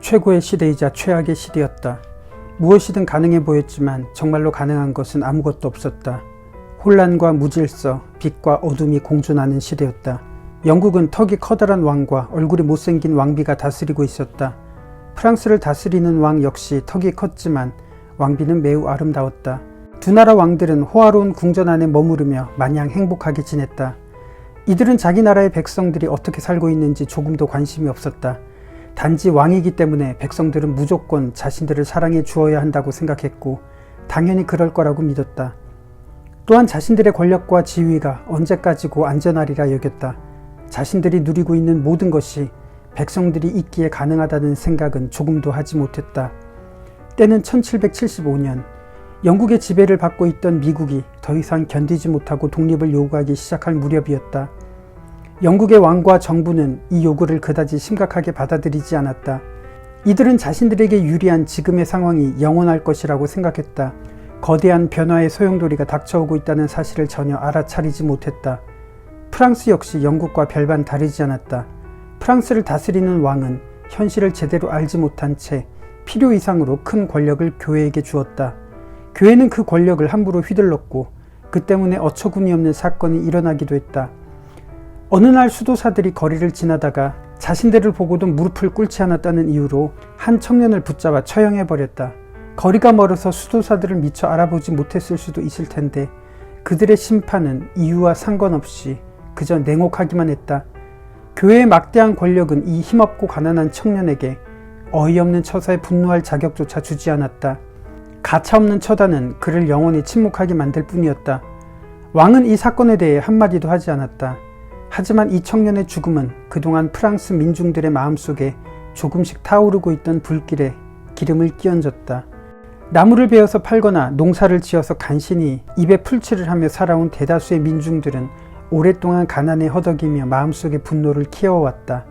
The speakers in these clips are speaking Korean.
최고의 시대이자 최악의 시대였다. 무엇이든 가능해 보였지만 정말로 가능한 것은 아무것도 없었다. 혼란과 무질서, 빛과 어둠이 공존하는 시대였다. 영국은 턱이 커다란 왕과 얼굴이 못생긴 왕비가 다스리고 있었다. 프랑스를 다스리는 왕 역시 턱이 컸지만 왕비는 매우 아름다웠다. 두 나라 왕들은 호화로운 궁전 안에 머무르며 마냥 행복하게 지냈다. 이들은 자기 나라의 백성들이 어떻게 살고 있는지 조금도 관심이 없었다. 단지 왕이기 때문에 백성들은 무조건 자신들을 사랑해 주어야 한다고 생각했고 당연히 그럴 거라고 믿었다. 또한 자신들의 권력과 지위가 언제까지고 안전하리라 여겼다. 자신들이 누리고 있는 모든 것이 백성들이 있기에 가능하다는 생각은 조금도 하지 못했다. 때는 1775년, 영국의 지배를 받고 있던 미국이 더 이상 견디지 못하고 독립을 요구하기 시작할 무렵이었다. 영국의 왕과 정부는 이 요구를 그다지 심각하게 받아들이지 않았다. 이들은 자신들에게 유리한 지금의 상황이 영원할 것이라고 생각했다. 거대한 변화의 소용돌이가 닥쳐오고 있다는 사실을 전혀 알아차리지 못했다. 프랑스 역시 영국과 별반 다르지 않았다. 프랑스를 다스리는 왕은 현실을 제대로 알지 못한 채 필요 이상으로 큰 권력을 교회에게 주었다. 교회는 그 권력을 함부로 휘둘렀고 그 때문에 어처구니 없는 사건이 일어나기도 했다. 어느 날 수도사들이 거리를 지나다가 자신들을 보고도 무릎을 꿇지 않았다는 이유로 한 청년을 붙잡아 처형해버렸다. 거리가 멀어서 수도사들을 미처 알아보지 못했을 수도 있을 텐데 그들의 심판은 이유와 상관없이 그저 냉혹하기만 했다. 교회의 막대한 권력은 이 힘없고 가난한 청년에게 어이없는 처사에 분노할 자격조차 주지 않았다. 가차없는 처단은 그를 영원히 침묵하게 만들 뿐이었다. 왕은 이 사건에 대해 한마디도 하지 않았다. 하지만 이 청년의 죽음은 그동안 프랑스 민중들의 마음속에 조금씩 타오르고 있던 불길에 기름을 끼얹었다. 나무를 베어서 팔거나 농사를 지어서 간신히 입에 풀칠을 하며 살아온 대다수의 민중들은 오랫동안 가난에 허덕이며 마음속에 분노를 키워왔다.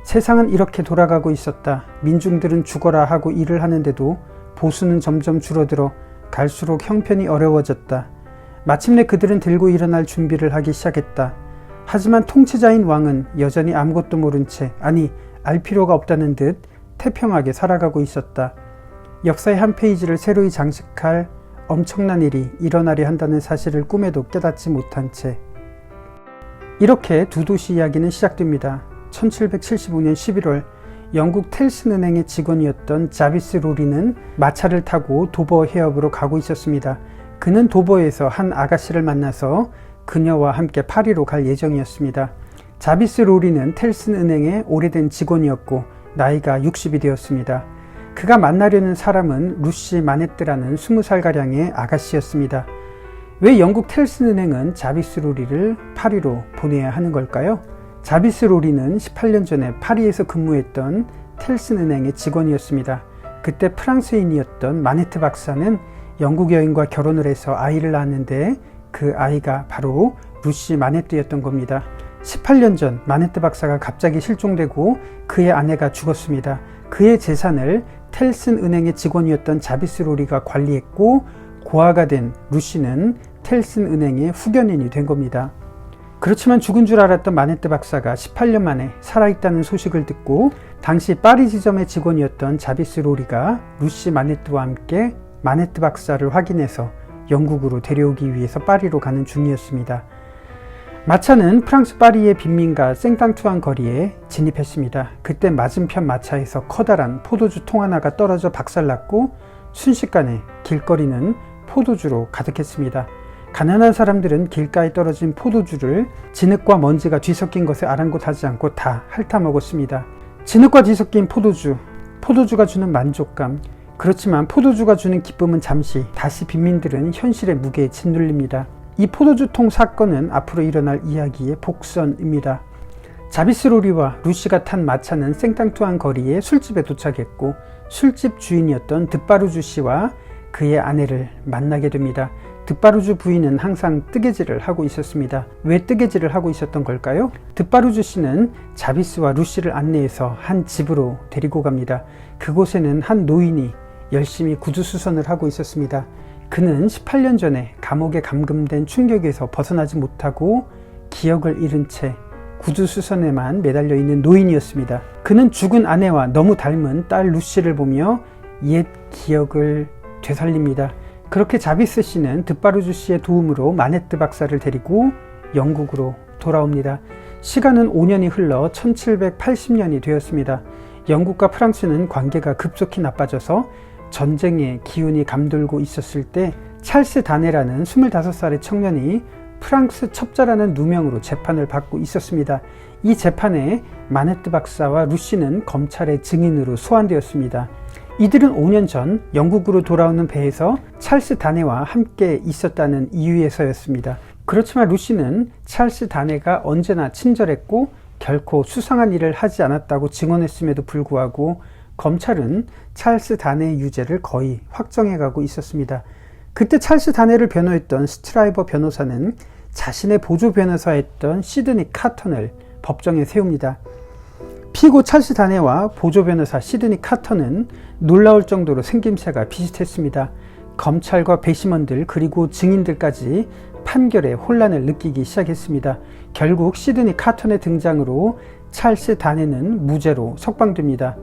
세상은 이렇게 돌아가고 있었다. 민중들은 죽어라 하고 일을 하는데도 보수는 점점 줄어들어 갈수록 형편이 어려워졌다. 마침내 그들은 들고 일어날 준비를 하기 시작했다. 하지만 통치자인 왕은 여전히 아무것도 모른 채, 아니 알 필요가 없다는 듯 태평하게 살아가고 있었다. 역사의 한 페이지를 새로이 장식할 엄청난 일이 일어나려 한다는 사실을 꿈에도 깨닫지 못한 채 이렇게 두 도시 이야기는 시작됩니다. 1775년 11월 영국 텔슨 은행의 직원이었던 자비스 로리는 마차를 타고 도버 해협으로 가고 있었습니다. 그는 도버에서 한 아가씨를 만나서 그녀와 함께 파리로 갈 예정이었습니다. 자비스 로리는 텔슨 은행의 오래된 직원이었고 나이가 60이 되었습니다. 그가 만나려는 사람은 루시 마네트라는 20살가량의 아가씨였습니다. 왜 영국 텔슨 은행은 자비스 로리를 파리로 보내야 하는 걸까요? 자비스 로리는 18년 전에 파리에서 근무했던 텔슨 은행의 직원이었습니다. 그때 프랑스인이었던 마네트 박사는 영국 여인과 결혼을 해서 아이를 낳았는데 그 아이가 바로 루시 마네트였던 겁니다. 18년 전 마네트 박사가 갑자기 실종되고 그의 아내가 죽었습니다. 그의 재산을 텔슨 은행의 직원이었던 자비스 로리가 관리했고 고아가 된 루시는 텔슨 은행의 후견인이 된 겁니다. 그렇지만 죽은 줄 알았던 마네트 박사가 18년 만에 살아있다는 소식을 듣고 당시 파리 지점의 직원이었던 자비스 로리가 루시 마네트와 함께 마네트 박사를 확인해서 영국으로 데려오기 위해서 파리로 가는 중이었습니다. 마차는 프랑스 파리의 빈민가 생땅투안 거리에 진입했습니다. 그때 맞은편 마차에서 커다란 포도주 통 하나가 떨어져 박살났고 순식간에 길거리는 포도주로 가득했습니다. 가난한 사람들은 길가에 떨어진 포도주를 진흙과 먼지가 뒤섞인 것에 아랑곳하지 않고 다 핥아 먹었습니다. 진흙과 뒤섞인 포도주가 주는 만족감, 그렇지만 포도주가 주는 기쁨은 잠시, 다시 빈민들은 현실의 무게에 짓눌립니다. 이 포도주통 사건은 앞으로 일어날 이야기의 복선입니다. 자비스 로리와 루시가 탄 마차는 생땅투안 거리의 술집에 도착했고 술집 주인이었던 드파루주 씨와 그의 아내를 만나게 됩니다. 드파루주 부인은 항상 뜨개질을 하고 있었습니다. 왜 뜨개질을 하고 있었던 걸까요? 드파루주 씨는 자비스와 루시를 안내해서 한 집으로 데리고 갑니다. 그곳에는 한 노인이 열심히 구두수선을 하고 있었습니다. 그는 18년 전에 감옥에 감금된 충격에서 벗어나지 못하고 기억을 잃은 채 구두수선에만 매달려 있는 노인이었습니다. 그는 죽은 아내와 너무 닮은 딸 루시를 보며 옛 기억을 되살립니다. 그렇게 자비스 씨는 드바루주 씨의 도움으로 마네트 박사를 데리고 영국으로 돌아옵니다. 시간은 5년이 흘러 1780년이 되었습니다. 영국과 프랑스는 관계가 급속히 나빠져서 전쟁의 기운이 감돌고 있었을 때 찰스 다네라는 25살의 청년이 프랑스 첩자라는 누명으로 재판을 받고 있었습니다. 이 재판에 마네트 박사와 루시는 검찰의 증인으로 소환되었습니다. 이들은 5년 전 영국으로 돌아오는 배에서 찰스 다네와 함께 있었다는 이유에서였습니다. 그렇지만 루시는 찰스 다네가 언제나 친절했고 결코 수상한 일을 하지 않았다고 증언했음에도 불구하고 검찰은 찰스 다네의 유죄를 거의 확정해가고 있었습니다. 그때 찰스 다네를 변호했던 스트라이버 변호사는 자신의 보조 변호사였던 시드니 카턴을 법정에 세웁니다. 피고 찰스 다네와 보조 변호사 시드니 카턴은 놀라울 정도로 생김새가 비슷했습니다. 검찰과 배심원들 그리고 증인들까지 판결에 혼란을 느끼기 시작했습니다. 결국 시드니 카턴의 등장으로 찰스 다네는 무죄로 석방됩니다.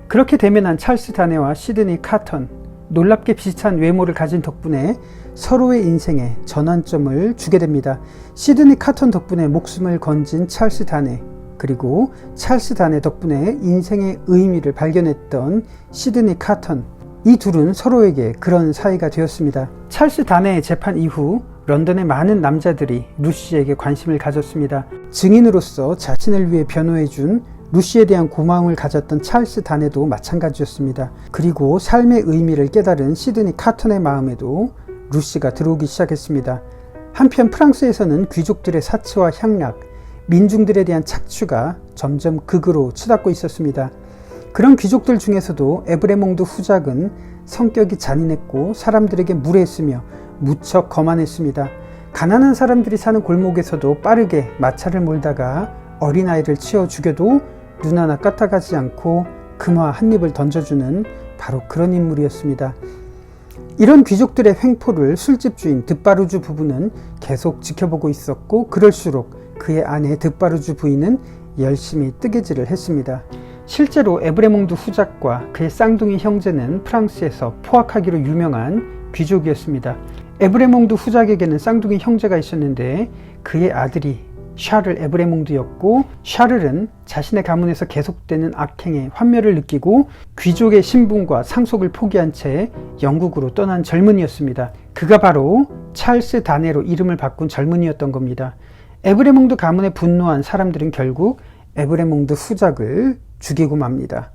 그렇게 대면한 찰스 다네와 시드니 카턴, 놀랍게 비슷한 외모를 가진 덕분에 서로의 인생에 전환점을 주게 됩니다. 시드니 카턴 덕분에 목숨을 건진 찰스 다네, 그리고 찰스 다네 덕분에 인생의 의미를 발견했던 시드니 카턴, 이 둘은 서로에게 그런 사이가 되었습니다. 찰스 다네의 재판 이후 런던의 많은 남자들이 루시에게 관심을 가졌습니다. 증인으로서 자신을 위해 변호해준 루시에 대한 고마움을 가졌던 찰스 다네도 마찬가지였습니다. 그리고 삶의 의미를 깨달은 시드니 카턴의 마음에도 루시가 들어오기 시작했습니다. 한편 프랑스에서는 귀족들의 사치와 향락, 민중들에 대한 착취가 점점 극으로 치닫고 있었습니다. 그런 귀족들 중에서도 에브레몽드 후작은 성격이 잔인했고 사람들에게 무례했으며 무척 거만했습니다. 가난한 사람들이 사는 골목에서도 빠르게 마차를 몰다가 어린아이를 치어 죽여도 눈 하나 까딱하지 않고 금화 한 입을 던져주는 바로 그런 인물이었습니다. 이런 귀족들의 횡포를 술집 주인 드바루주 부부는 계속 지켜보고 있었고, 그럴수록 그의 아내 드바루주 부인은 열심히 뜨개질을 했습니다. 실제로 에브레몽드 후작과 그의 쌍둥이 형제는 프랑스에서 포악하기로 유명한 귀족이었습니다. 에브레몽드 후작에게는 쌍둥이 형제가 있었는데 그의 아들이 샤를 에브레몽드였고, 샤를은 자신의 가문에서 계속되는 악행에 환멸을 느끼고 귀족의 신분과 상속을 포기한 채 영국으로 떠난 젊은이였습니다. 그가 바로 찰스 다네로 이름을 바꾼 젊은이였던 겁니다. 에브레몽드 가문에 분노한 사람들은 결국 에브레몽드 후작을 죽이고 맙니다.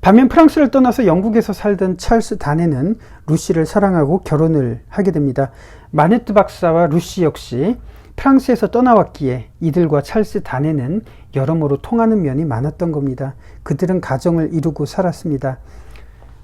반면 프랑스를 떠나서 영국에서 살던 찰스 다네는 루시를 사랑하고 결혼을 하게 됩니다. 마네트 박사와 루시 역시 프랑스에서 떠나왔기에 이들과 찰스 다네는 여러모로 통하는 면이 많았던 겁니다. 그들은 가정을 이루고 살았습니다.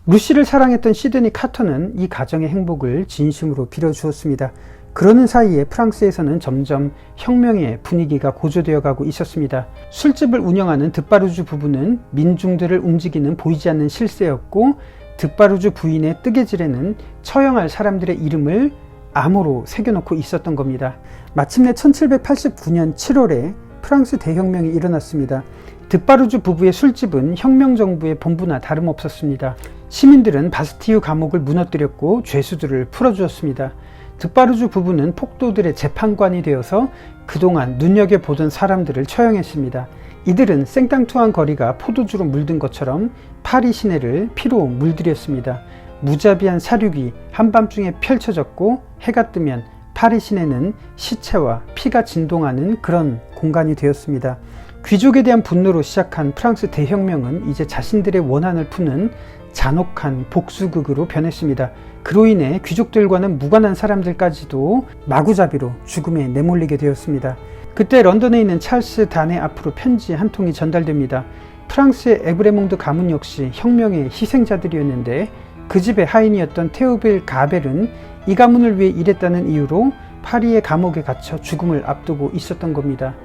루시를 사랑했던 시드니 카턴은 이 가정의 행복을 진심으로 빌어주었습니다. 그러는 사이에 프랑스에서는 점점 혁명의 분위기가 고조되어 가고 있었습니다. 술집을 운영하는 드바루주 부부는 민중들을 움직이는 보이지 않는 실세였고, 드바루주 부인의 뜨개질에는 처형할 사람들의 이름을 암호로 새겨놓고 있었던 겁니다. 마침내 1789년 7월에 프랑스 대혁명이 일어났습니다. 드바루주 부부의 술집은 혁명정부의 본부나 다름없었습니다. 시민들은 바스티유 감옥을 무너뜨렸고 죄수들을 풀어주었습니다. 드바루주 부부는 폭도들의 재판관이 되어서 그동안 눈여겨보던 사람들을 처형했습니다. 이들은 생땅투한 거리가 포도주로 물든 것처럼 파리 시내를 피로 물들였습니다. 무자비한 사륙이 한밤중에 펼쳐졌고, 해가 뜨면 파리 시내는 시체와 피가 진동하는 그런 공간이 되었습니다. 귀족에 대한 분노로 시작한 프랑스 대혁명은 이제 자신들의 원한을 푸는 잔혹한 복수극으로 변했습니다. 그로 인해 귀족들과는 무관한 사람들까지도 마구잡이로 죽음에 내몰리게 되었습니다. 그때 런던에 있는 찰스 다네 앞으로 편지 한 통이 전달됩니다. 프랑스의 에브레몽드 가문 역시 혁명의 희생자들이었는데 그 집의 하인이었던 테오빌 가벨은 이 가문을 위해 일했다는 이유로 파리의 감옥에 갇혀 죽음을 앞두고 있었던 겁니다.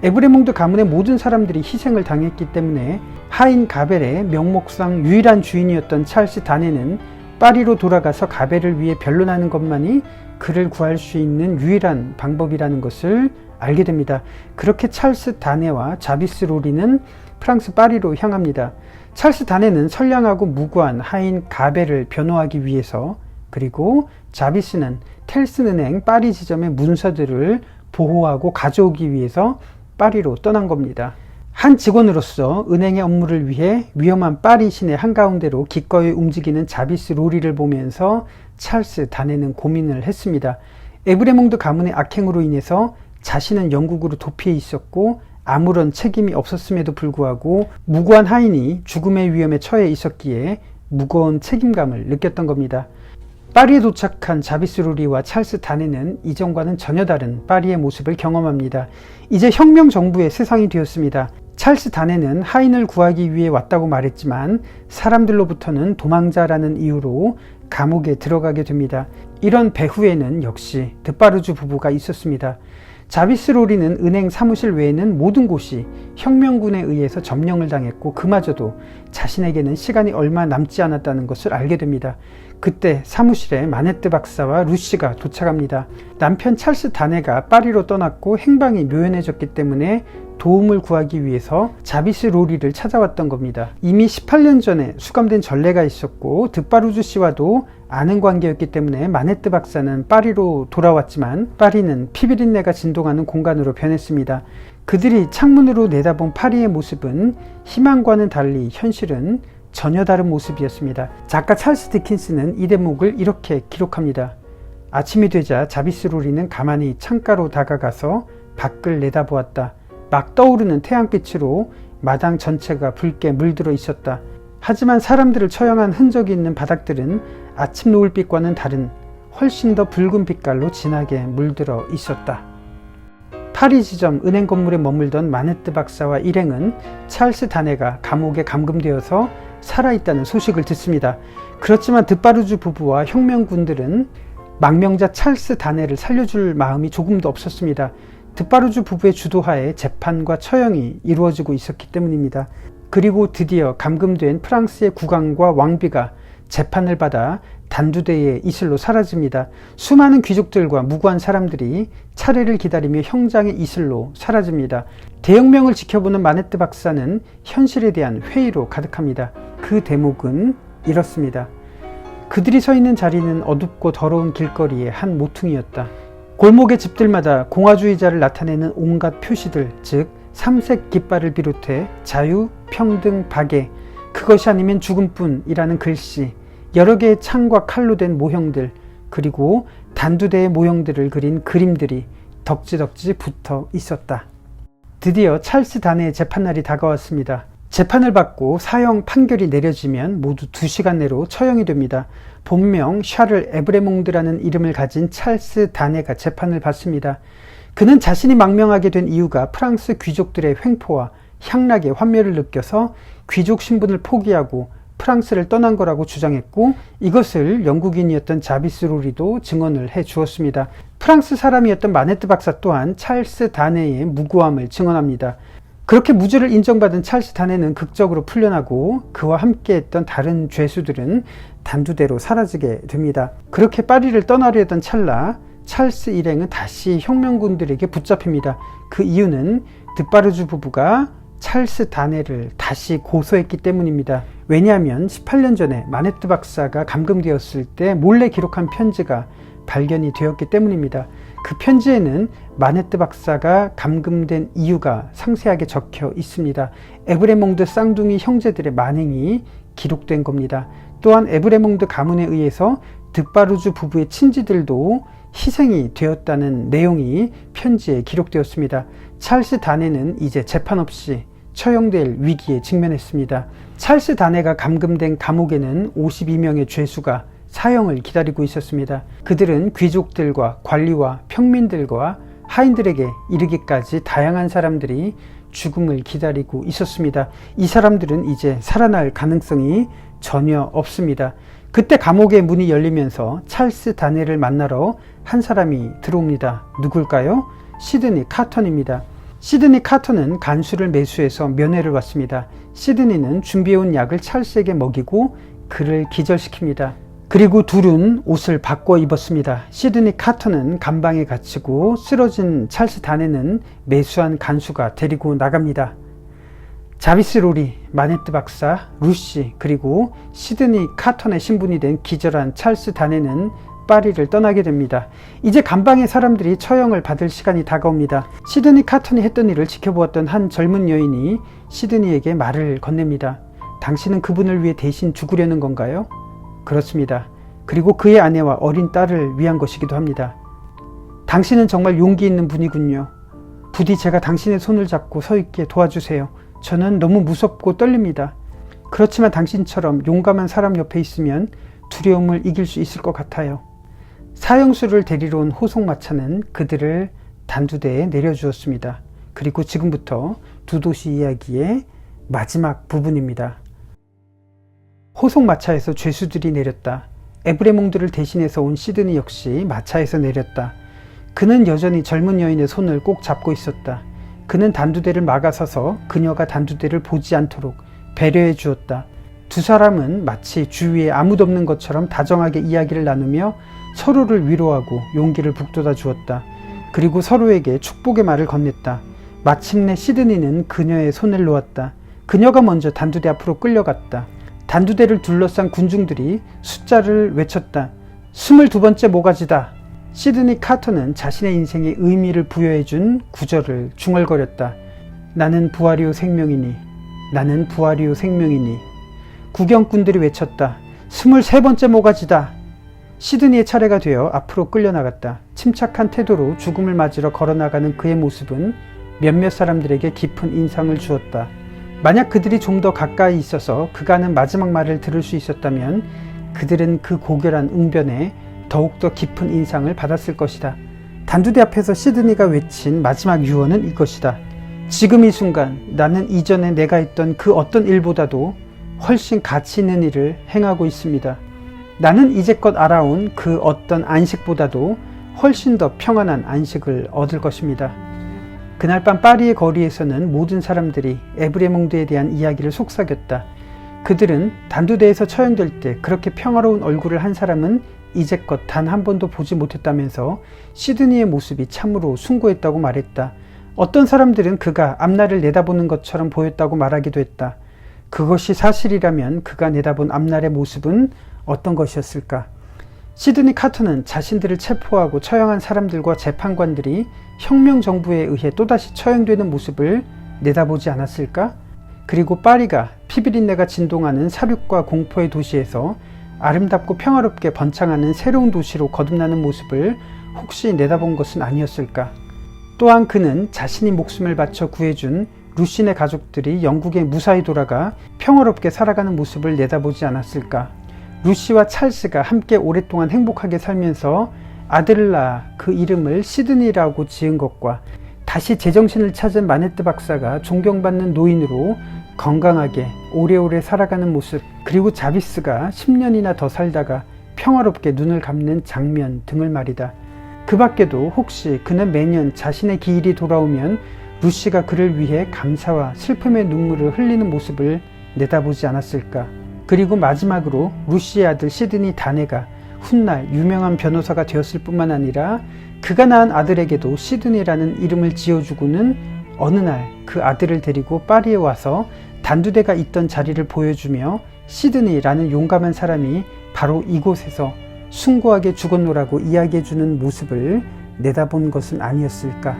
에브레몽드 가문의 모든 사람들이 희생을 당했기 때문에 하인 가벨의 명목상 유일한 주인이었던 찰스 다네는 파리로 돌아가서 가베를 위해 변론하는 것만이 그를 구할 수 있는 유일한 방법이라는 것을 알게 됩니다. 그렇게 찰스 다네와 자비스 로리는 프랑스 파리로 향합니다. 찰스 다네는 선량하고 무고한 하인 가베를 변호하기 위해서, 그리고 자비스는 텔슨 은행 파리 지점의 문서들을 보호하고 가져오기 위해서 파리로 떠난 겁니다. 한 직원으로서 은행의 업무를 위해 위험한 파리 시내 한가운데로 기꺼이 움직이는 자비스 로리를 보면서 찰스 다네는 고민을 했습니다. 에브레몽드 가문의 악행으로 인해서 자신은 영국으로 도피해 있었고 아무런 책임이 없었음에도 불구하고 무고한 하인이 죽음의 위험에 처해 있었기에 무거운 책임감을 느꼈던 겁니다. 파리에 도착한 자비스 로리와 찰스 다네는 이전과는 전혀 다른 파리의 모습을 경험합니다. 이제 혁명 정부의 세상이 되었습니다. 찰스 다네는 하인을 구하기 위해 왔다고 말했지만 사람들로부터는 도망자라는 이유로 감옥에 들어가게 됩니다. 이런 배후에는 역시 드파르주 부부가 있었습니다. 자비스 로리는 은행 사무실 외에는 모든 곳이 혁명군에 의해서 점령을 당했고 그마저도 자신에게는 시간이 얼마 남지 않았다는 것을 알게 됩니다. 그때 사무실에 마네트 박사와 루시가 도착합니다. 남편 찰스 다네가 파리로 떠났고 행방이 묘연해졌기 때문에 도움을 구하기 위해서 자비스 로리를 찾아왔던 겁니다. 이미 18년 전에 수감된 전례가 있었고 드파르주 씨와도 아는 관계였기 때문에 마네트 박사는 파리로 돌아왔지만 파리는 피비린내가 진동하는 공간으로 변했습니다. 그들이 창문으로 내다본 파리의 모습은 희망과는 달리 현실은 전혀 다른 모습이었습니다. 작가 찰스 디킨스는 이 대목을 이렇게 기록합니다. 아침이 되자 자비스 로리는 가만히 창가로 다가가서 밖을 내다보았다. 막 떠오르는 태양빛으로 마당 전체가 붉게 물들어 있었다. 하지만 사람들을 처형한 흔적이 있는 바닥들은 아침 노을빛과는 다른 훨씬 더 붉은 빛깔로 진하게 물들어 있었다. 파리 지점 은행 건물에 머물던 마네트 박사와 일행은 찰스 다네가 감옥에 감금되어서 살아있다는 소식을 듣습니다. 그렇지만 드파르주 부부와 혁명군들은 망명자 찰스 다네를 살려줄 마음이 조금도 없었습니다. 드파르주 부부의 주도하에 재판과 처형이 이루어지고 있었기 때문입니다. 그리고 드디어 감금된 프랑스의 국왕과 왕비가 재판을 받아 단두대의 이슬로 사라집니다. 수많은 귀족들과 무고한 사람들이 차례를 기다리며 형장의 이슬로 사라집니다. 대혁명을 지켜보는 마네트 박사는 현실에 대한 회의로 가득합니다. 그 대목은 이렇습니다. 그들이 서 있는 자리는 어둡고 더러운 길거리의 한 모퉁이였다. 골목의 집들마다 공화주의자를 나타내는 온갖 표시들, 즉 삼색 깃발을 비롯해 자유, 평등, 박애, 그것이 아니면 죽음뿐이라는 글씨, 여러 개의 창과 칼로 된 모형들, 그리고 단두대의 모형들을 그린 그림들이 덕지덕지 붙어 있었다. 드디어 찰스 다네의 재판날이 다가왔습니다. 재판을 받고 사형 판결이 내려지면 모두 2시간 내로 처형이 됩니다. 본명 샤를 에브레몽드라는 이름을 가진 찰스 다네가 재판을 받습니다. 그는 자신이 망명하게 된 이유가 프랑스 귀족들의 횡포와 향락의 환멸을 느껴서 귀족 신분을 포기하고 프랑스를 떠난 거라고 주장했고, 이것을 영국인이었던 자비스 로리도 증언을 해 주었습니다. 프랑스 사람이었던 마네트 박사 또한 찰스 다네의 무고함을 증언합니다. 그렇게 무죄를 인정받은 찰스 다네는 극적으로 풀려나고 그와 함께했던 다른 죄수들은 단두대로 사라지게 됩니다. 그렇게 파리를 떠나려던 찰나 찰스 일행은 다시 혁명군들에게 붙잡힙니다. 그 이유는 드파르주 부부가 찰스 다네를 다시 고소했기 때문입니다. 왜냐하면 18년 전에 마네트 박사가 감금되었을 때 몰래 기록한 편지가 발견이 되었기 때문입니다. 그 편지에는 마네트 박사가 감금된 이유가 상세하게 적혀 있습니다. 에브레몽드 쌍둥이 형제들의 만행이 기록된 겁니다. 또한 에브레몽드 가문에 의해서 드파르주 부부의 친지들도 희생이 되었다는 내용이 편지에 기록되었습니다. 찰스 다네는 이제 재판 없이 처형될 위기에 직면했습니다. 찰스 다네가 감금된 감옥에는 52명의 죄수가 사형을 기다리고 있었습니다. 그들은 귀족들과 관리와 평민들과 하인들에게 이르기까지 다양한 사람들이 죽음을 기다리고 있었습니다. 이 사람들은 이제 살아날 가능성이 전혀 없습니다. 그때 감옥의 문이 열리면서 찰스 다네를 만나러 한 사람이 들어옵니다. 누굴까요? 시드니 카턴입니다. 시드니 카턴은 간수를 매수해서 면회를 왔습니다. 시드니는 준비해온 약을 찰스에게 먹이고 그를 기절시킵니다. 그리고 둘은 옷을 바꿔 입었습니다. 시드니 카터는 감방에 갇히고 쓰러진 찰스 단에는 매수한 간수가 데리고 나갑니다. 자비스 로리, 마네트 박사, 루시, 그리고 시드니 카턴의 신분이 된 기절한 찰스 단에는 파리를 떠나게 됩니다. 이제 감방의 사람들이 처형을 받을 시간이 다가옵니다. 시드니 카턴이 했던 일을 지켜보았던 한 젊은 여인이 시드니에게 말을 건넵니다. 당신은 그분을 위해 대신 죽으려는 건가요? 그렇습니다. 그리고 그의 아내와 어린 딸을 위한 것이기도 합니다. 당신은 정말 용기 있는 분이군요. 부디 제가 당신의 손을 잡고 서 있게 도와주세요. 저는 너무 무섭고 떨립니다. 그렇지만 당신처럼 용감한 사람 옆에 있으면 두려움을 이길 수 있을 것 같아요. 사형수를 데리러 온 호송마차는 그들을 단두대에 내려주었습니다. 그리고 지금부터 두 도시 이야기의 마지막 부분입니다. 호송마차에서 죄수들이 내렸다. 에브레몽드를 대신해서 온 시드니 역시 마차에서 내렸다. 그는 여전히 젊은 여인의 손을 꼭 잡고 있었다. 그는 단두대를 막아서서 그녀가 단두대를 보지 않도록 배려해 주었다. 두 사람은 마치 주위에 아무도 없는 것처럼 다정하게 이야기를 나누며 서로를 위로하고 용기를 북돋아 주었다. 그리고 서로에게 축복의 말을 건넸다. 마침내 시드니는 그녀의 손을 놓았다. 그녀가 먼저 단두대 앞으로 끌려갔다. 단두대를 둘러싼 군중들이 숫자를 외쳤다. 22번째 모가지다. 시드니 카터는 자신의 인생에 의미를 부여해준 구절을 중얼거렸다. 나는 부활이요 생명이니, 나는 부활이요 생명이니. 구경꾼들이 외쳤다. 23번째 모가지다. 시드니의 차례가 되어 앞으로 끌려나갔다. 침착한 태도로 죽음을 맞으러 걸어나가는 그의 모습은 몇몇 사람들에게 깊은 인상을 주었다. 만약 그들이 좀 더 가까이 있어서 그가 하는 마지막 말을 들을 수 있었다면 그들은 그 고결한 응변에 더욱더 깊은 인상을 받았을 것이다. 단두대 앞에서 시드니가 외친 마지막 유언은 이것이다. 지금 이 순간 나는 이전에 내가 했던 그 어떤 일보다도 훨씬 가치 있는 일을 행하고 있습니다. 나는 이제껏 알아온 그 어떤 안식보다도 훨씬 더 평안한 안식을 얻을 것입니다. 그날 밤 파리의 거리에서는 모든 사람들이 에브레몽드에 대한 이야기를 속삭였다. 그들은 단두대에서 처형될 때 그렇게 평화로운 얼굴을 한 사람은 이제껏 단 한 번도 보지 못했다면서 시드니의 모습이 참으로 숭고했다고 말했다. 어떤 사람들은 그가 앞날을 내다보는 것처럼 보였다고 말하기도 했다. 그것이 사실이라면 그가 내다본 앞날의 모습은 어떤 것이었을까? 시드니 카터는 자신들을 체포하고 처형한 사람들과 재판관들이 혁명정부에 의해 또다시 처형되는 모습을 내다보지 않았을까? 그리고 파리가 피비린내가 진동하는 사륙과 공포의 도시에서 아름답고 평화롭게 번창하는 새로운 도시로 거듭나는 모습을 혹시 내다본 것은 아니었을까? 또한 그는 자신이 목숨을 바쳐 구해준 루시네 가족들이 영국에 무사히 돌아가 평화롭게 살아가는 모습을 내다보지 않았을까? 루시와 찰스가 함께 오랫동안 행복하게 살면서 아들을 낳아 그 이름을 시드니라고 지은 것과 다시 제정신을 찾은 마네트 박사가 존경받는 노인으로 건강하게 오래오래 살아가는 모습, 그리고 자비스가 10년이나 더 살다가 평화롭게 눈을 감는 장면 등을 말이다. 그 밖에도 혹시 그는 매년 자신의 기일이 돌아오면 루시가 그를 위해 감사와 슬픔의 눈물을 흘리는 모습을 내다보지 않았을까? 그리고 마지막으로 루시의 아들 시드니 다네가 훗날 유명한 변호사가 되었을 뿐만 아니라 그가 낳은 아들에게도 시드니라는 이름을 지어주고는 어느 날 그 아들을 데리고 파리에 와서 단두대가 있던 자리를 보여주며 시드니라는 용감한 사람이 바로 이곳에서 숭고하게 죽었노라고 이야기해주는 모습을 내다본 것은 아니었을까?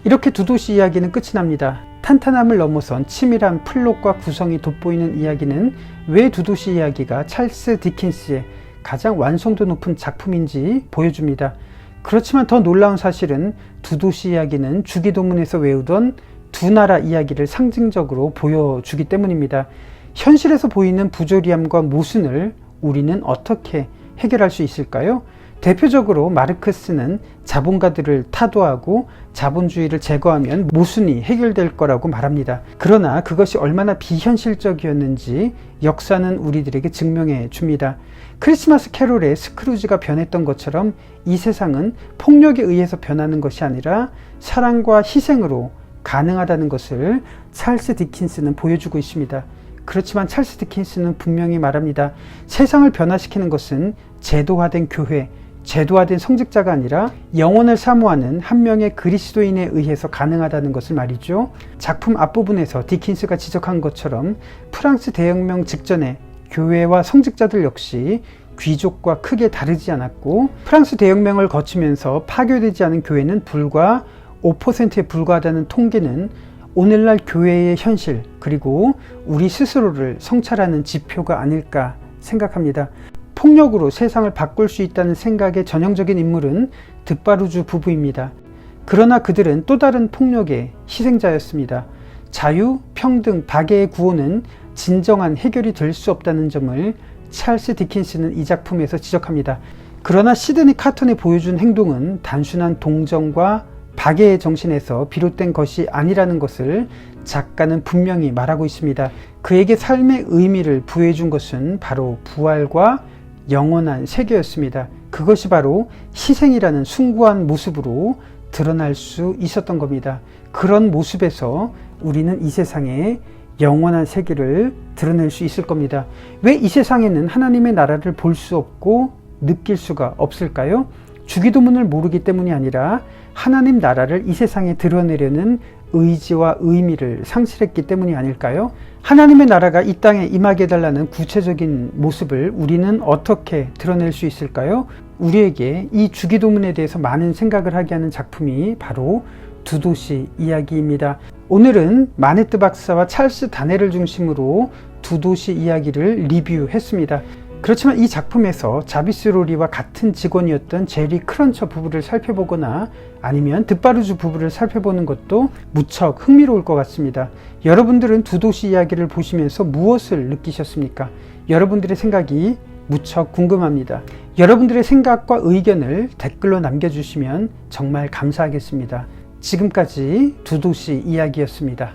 이렇게 두 도시 이야기는 끝이 납니다. 탄탄함을 넘어선 치밀한 플롯과 구성이 돋보이는 이야기는 왜 두 도시 이야기가 찰스 디킨스의 가장 완성도 높은 작품인지 보여줍니다. 그렇지만 더 놀라운 사실은 두 도시 이야기는 주기도문에서 외우던 두 나라 이야기를 상징적으로 보여주기 때문입니다. 현실에서 보이는 부조리함과 모순을 우리는 어떻게 해결할 수 있을까요? 대표적으로 마르크스는 자본가들을 타도하고 자본주의를 제거하면 모순이 해결될 거라고 말합니다. 그러나 그것이 얼마나 비현실적이었는지 역사는 우리들에게 증명해 줍니다. 크리스마스 캐롤의 스크루지가 변했던 것처럼 이 세상은 폭력에 의해서 변하는 것이 아니라 사랑과 희생으로 가능하다는 것을 찰스 디킨스는 보여주고 있습니다. 그렇지만 찰스 디킨스는 분명히 말합니다. 세상을 변화시키는 것은 제도화된 교회, 제도화된 성직자가 아니라 영혼을 사모하는 한 명의 그리스도인에 의해서 가능하다는 것을 말이죠. 작품 앞부분에서 디킨스가 지적한 것처럼 프랑스 대혁명 직전에 교회와 성직자들 역시 귀족과 크게 다르지 않았고, 프랑스 대혁명을 거치면서 파괴되지 않은 교회는 불과 5%에 불과하다는 통계는 오늘날 교회의 현실, 그리고 우리 스스로를 성찰하는 지표가 아닐까 생각합니다. 폭력으로 세상을 바꿀 수 있다는 생각의 전형적인 인물은 드바루주 부부입니다. 그러나 그들은 또 다른 폭력의 희생자였습니다. 자유, 평등, 박애의 구호는 진정한 해결이 될 수 없다는 점을 찰스 디킨스는 이 작품에서 지적합니다. 그러나 시드니 카턴이 보여준 행동은 단순한 동정과 박애의 정신에서 비롯된 것이 아니라는 것을 작가는 분명히 말하고 있습니다. 그에게 삶의 의미를 부여해준 것은 바로 부활과 영원한 세계였습니다. 그것이 바로 희생이라는 숭고한 모습으로 드러날 수 있었던 겁니다. 그런 모습에서 우리는 이 세상에 영원한 세계를 드러낼 수 있을 겁니다. 왜 이 세상에는 하나님의 나라를 볼 수 없고 느낄 수가 없을까요? 주기도문을 모르기 때문이 아니라 하나님 나라를 이 세상에 드러내려는 의지와 의미를 상실했기 때문이 아닐까요? 하나님의 나라가 이 땅에 임하게 해달라는 구체적인 모습을 우리는 어떻게 드러낼 수 있을까요? 우리에게 이 주기도문에 대해서 많은 생각을 하게 하는 작품이 바로 두 도시 이야기입니다. 오늘은 마네트 박사와 찰스 다넬을 중심으로 두 도시 이야기를 리뷰했습니다. 그렇지만 이 작품에서 자비스 로리와 같은 직원이었던 제리 크런처 부부를 살펴보거나 아니면 드바루주 부부를 살펴보는 것도 무척 흥미로울 것 같습니다. 여러분들은 두 도시 이야기를 보시면서 무엇을 느끼셨습니까? 여러분들의 생각이 무척 궁금합니다. 여러분들의 생각과 의견을 댓글로 남겨주시면 정말 감사하겠습니다. 지금까지 두 도시 이야기였습니다.